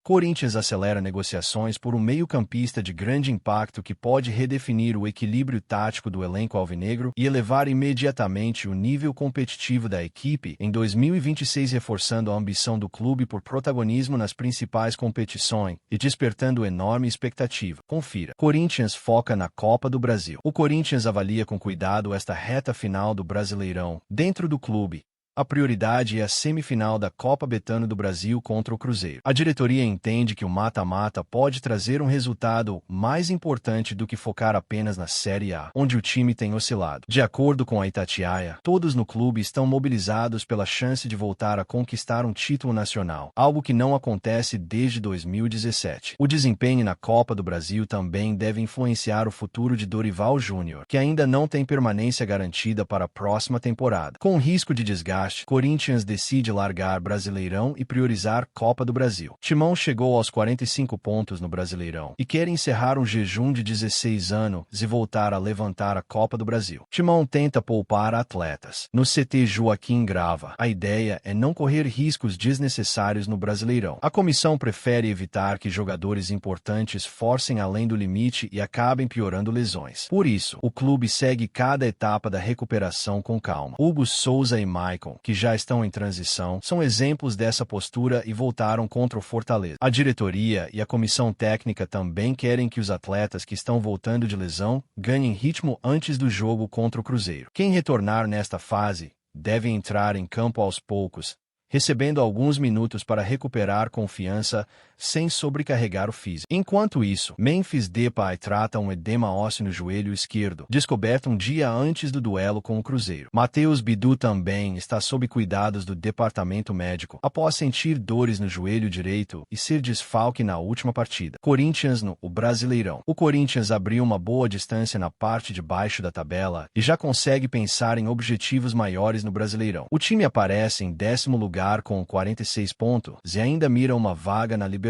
Corinthians acelera negociações por um meio-campista de grande impacto que pode redefinir o equilíbrio tático do elenco alvinegro e elevar imediatamente o nível competitivo da equipe em 2026, reforçando a ambição do clube por protagonismo nas principais competições e despertando enorme expectativa. Confira. Corinthians foca na Copa do Brasil. O Corinthians avalia com cuidado esta reta final do Brasileirão. Dentro do clube, a prioridade é a semifinal da Copa Betano do Brasil contra o Cruzeiro. A diretoria entende que o mata-mata pode trazer um resultado mais importante do que focar apenas na Série A, onde o time tem oscilado. De acordo com a Itatiaia, todos no clube estão mobilizados pela chance de voltar a conquistar um título nacional, algo que não acontece desde 2017. O desempenho na Copa do Brasil também deve influenciar o futuro de Dorival Júnior, que ainda não tem permanência garantida para a próxima temporada. Com risco de desgaste, Corinthians decide largar Brasileirão e priorizar Copa do Brasil. Timão chegou aos 45 pontos no Brasileirão e quer encerrar um jejum de 16 anos e voltar a levantar a Copa do Brasil. Timão tenta poupar atletas. No CT Joaquim Grava, a ideia é não correr riscos desnecessários no Brasileirão. A comissão prefere evitar que jogadores importantes forcem além do limite e acabem piorando lesões. Por isso, o clube segue cada etapa da recuperação com calma. Hugo Souza e Maicon, que já estão em transição, são exemplos dessa postura e voltaram contra o Fortaleza. A diretoria e a comissão técnica também querem que os atletas que estão voltando de lesão ganhem ritmo antes do jogo contra o Cruzeiro. Quem retornar nesta fase deve entrar em campo aos poucos, recebendo alguns minutos para recuperar confiança sem sobrecarregar o físico. Enquanto isso, Memphis Depay trata um edema ósseo no joelho esquerdo, descoberto um dia antes do duelo com o Cruzeiro. Matheus Bidu também está sob cuidados do departamento médico, após sentir dores no joelho direito e ser desfalque na última partida. Corinthians no Brasileirão. O Corinthians abriu uma boa distância na parte de baixo da tabela e já consegue pensar em objetivos maiores no Brasileirão. O time aparece em 10º lugar com 46 pontos e ainda mira uma vaga na Libertadores.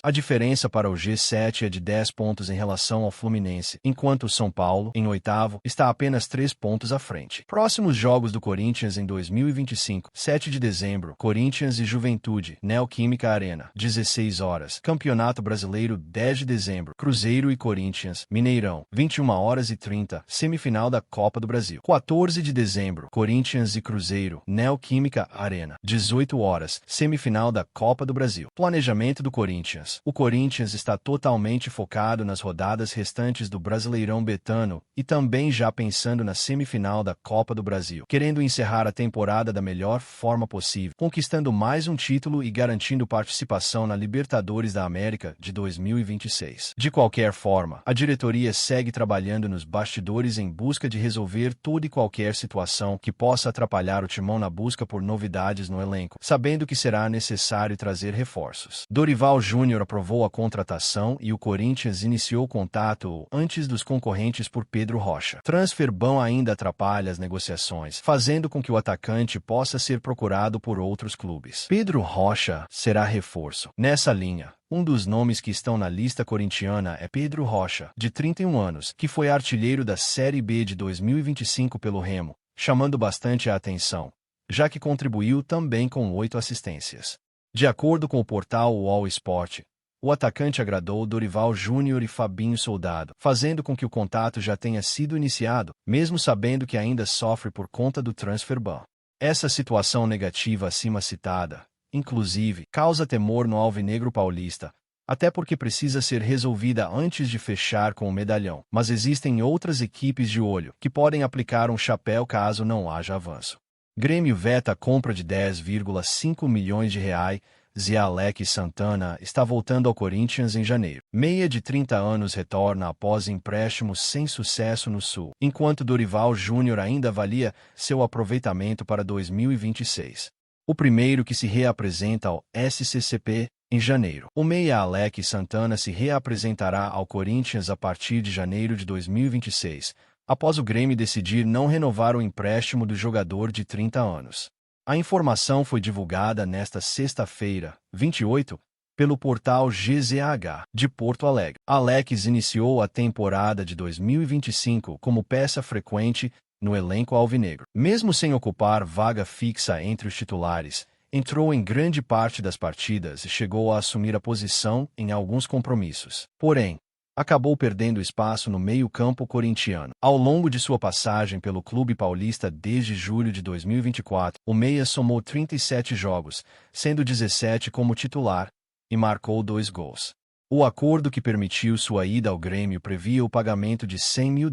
A diferença para o G7 é de 10 pontos em relação ao Fluminense, enquanto o São Paulo, em 8º, está apenas 3 pontos à frente. Próximos jogos do Corinthians em 2025: 7 de dezembro, Corinthians e Juventude, Neoquímica Arena, 16 horas. Campeonato Brasileiro, 10 de dezembro, Cruzeiro e Corinthians, Mineirão, 21h30, semifinal da Copa do Brasil. 14 de dezembro, Corinthians e Cruzeiro, Neoquímica Arena, 18 horas, semifinal da Copa do Brasil. Planejamento do Corinthians. O Corinthians está totalmente focado nas rodadas restantes do Brasileirão Betano e também já pensando na semifinal da Copa do Brasil, querendo encerrar a temporada da melhor forma possível, conquistando mais um título e garantindo participação na Libertadores da América de 2026. De qualquer forma, a diretoria segue trabalhando nos bastidores em busca de resolver toda e qualquer situação que possa atrapalhar o timão na busca por novidades no elenco, sabendo que será necessário trazer reforços. Dorival Júnior aprovou a contratação e o Corinthians iniciou contato antes dos concorrentes por Pedro Rocha. Transferban ainda atrapalha as negociações, fazendo com que o atacante possa ser procurado por outros clubes. Pedro Rocha será reforço. Nessa linha, um dos nomes que estão na lista corintiana é Pedro Rocha, de 31 anos, que foi artilheiro da Série B de 2025 pelo Remo, chamando bastante a atenção, já que contribuiu também com 8 assistências. De acordo com o portal All Sport, o atacante agradou Dorival Júnior e Fabinho Soldado, fazendo com que o contato já tenha sido iniciado, mesmo sabendo que ainda sofre por conta do transferban. Essa situação negativa acima citada, inclusive, causa temor no alvinegro paulista, até porque precisa ser resolvida antes de fechar com o medalhão. Mas existem outras equipes de olho que podem aplicar um chapéu caso não haja avanço. Grêmio veta a compra de 10,5 milhões de reais e Alex Santana está voltando ao Corinthians em janeiro. Meia de 30 anos retorna após empréstimo sem sucesso no Sul, enquanto Dorival Júnior ainda avalia seu aproveitamento para 2026. O primeiro que se reapresenta ao SCCP em janeiro. O meia Alex Santana se reapresentará ao Corinthians a partir de janeiro de 2026, após o Grêmio decidir não renovar o empréstimo do jogador de 30 anos. A informação foi divulgada nesta sexta-feira, 28, pelo portal GZH, de Porto Alegre. Alex iniciou a temporada de 2025 como peça frequente no elenco alvinegro. Mesmo sem ocupar vaga fixa entre os titulares, Entrou em grande parte das partidas e chegou a assumir a posição em alguns compromissos. Porém, acabou perdendo espaço no meio-campo corintiano. Ao longo de sua passagem pelo clube paulista desde julho de 2024, o meia somou 37 jogos, sendo 17 como titular, e marcou 2 gols. O acordo que permitiu sua ida ao Grêmio previa o pagamento de US$ 100 mil,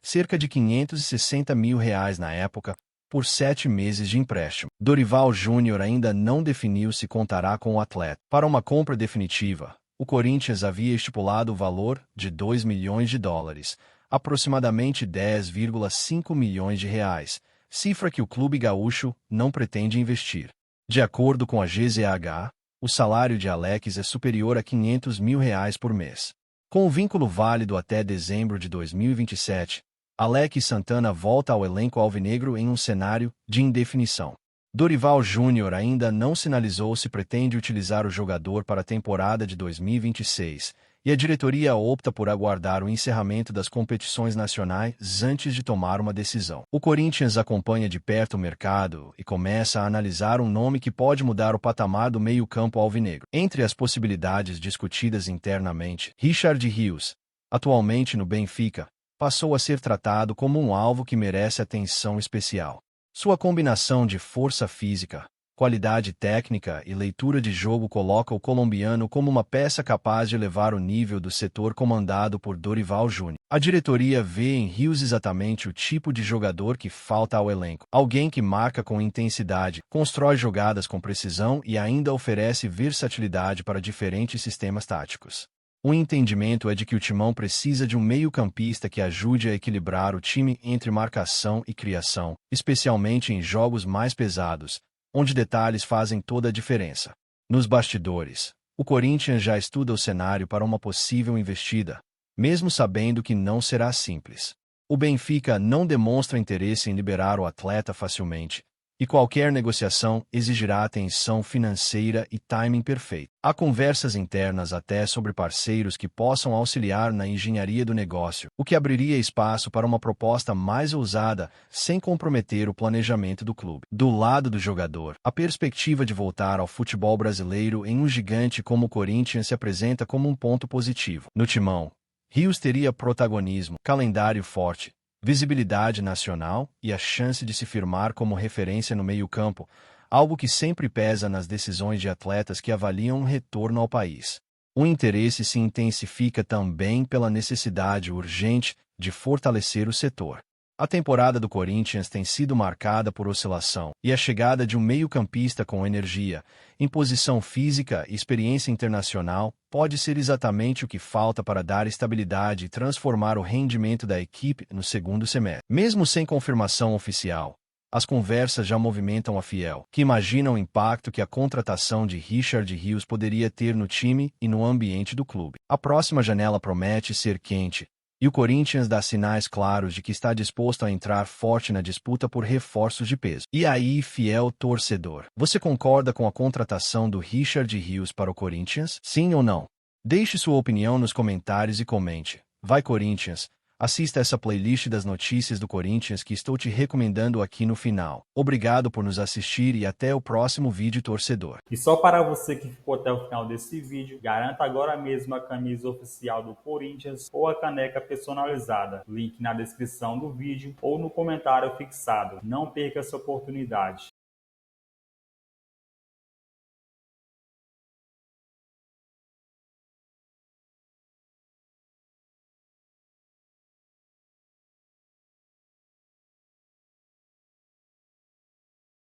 cerca de R$ 560 mil na época, por 7 meses de empréstimo. Dorival Júnior ainda não definiu se contará com o atleta. Para uma compra definitiva, o Corinthians havia estipulado o valor de US$ 2 milhões, aproximadamente R$ 10,5 milhões, cifra que o clube gaúcho não pretende investir. De acordo com a GZH, o salário de Alex é superior a R$ 500 mil por mês. Com o vínculo válido até dezembro de 2027, Alex Santana volta ao elenco alvinegro em um cenário de indefinição. Dorival Júnior ainda não sinalizou se pretende utilizar o jogador para a temporada de 2026, e a diretoria opta por aguardar o encerramento das competições nacionais antes de tomar uma decisão. O Corinthians acompanha de perto o mercado e começa a analisar um nome que pode mudar o patamar do meio-campo alvinegro. Entre as possibilidades discutidas internamente, Richard Rios, atualmente no Benfica, passou a ser tratado como um alvo que merece atenção especial. Sua combinação de força física, qualidade técnica e leitura de jogo coloca o colombiano como uma peça capaz de elevar o nível do setor comandado por Dorival Júnior. A diretoria vê em Rios exatamente o tipo de jogador que falta ao elenco. Alguém que marca com intensidade, constrói jogadas com precisão e ainda oferece versatilidade para diferentes sistemas táticos. O entendimento é de que o Timão precisa de um meio-campista que ajude a equilibrar o time entre marcação e criação, especialmente em jogos mais pesados, onde detalhes fazem toda a diferença. Nos bastidores, o Corinthians já estuda o cenário para uma possível investida, mesmo sabendo que não será simples. O Benfica não demonstra interesse em liberar o atleta facilmente, e qualquer negociação exigirá atenção financeira e timing perfeito. Há conversas internas até sobre parceiros que possam auxiliar na engenharia do negócio, o que abriria espaço para uma proposta mais ousada, sem comprometer o planejamento do clube. Do lado do jogador, a perspectiva de voltar ao futebol brasileiro em um gigante como o Corinthians se apresenta como um ponto positivo. No Timão, Rios teria protagonismo, calendário forte, visibilidade nacional e a chance de se firmar como referência no meio-campo, algo que sempre pesa nas decisões de atletas que avaliam um retorno ao país. O interesse se intensifica também pela necessidade urgente de fortalecer o setor. A temporada do Corinthians tem sido marcada por oscilação, e a chegada de um meio-campista com energia, imposição física e experiência internacional pode ser exatamente o que falta para dar estabilidade e transformar o rendimento da equipe no segundo semestre. Mesmo sem confirmação oficial, as conversas já movimentam a Fiel, que imagina o impacto que a contratação de Richard Rios poderia ter no time e no ambiente do clube. A próxima janela promete ser quente, e o Corinthians dá sinais claros de que está disposto a entrar forte na disputa por reforços de peso. E aí, fiel torcedor, você concorda com a contratação do Richard Rios para o Corinthians? Sim ou não? Deixe sua opinião nos comentários e comente. Vai Corinthians! Assista essa playlist das notícias do Corinthians que estou te recomendando aqui no final. Obrigado por nos assistir e até o próximo vídeo, torcedor. E só para você que ficou até o final desse vídeo, garanta agora mesmo a camisa oficial do Corinthians ou a caneca personalizada. Link na descrição do vídeo ou no comentário fixado. Não perca essa oportunidade.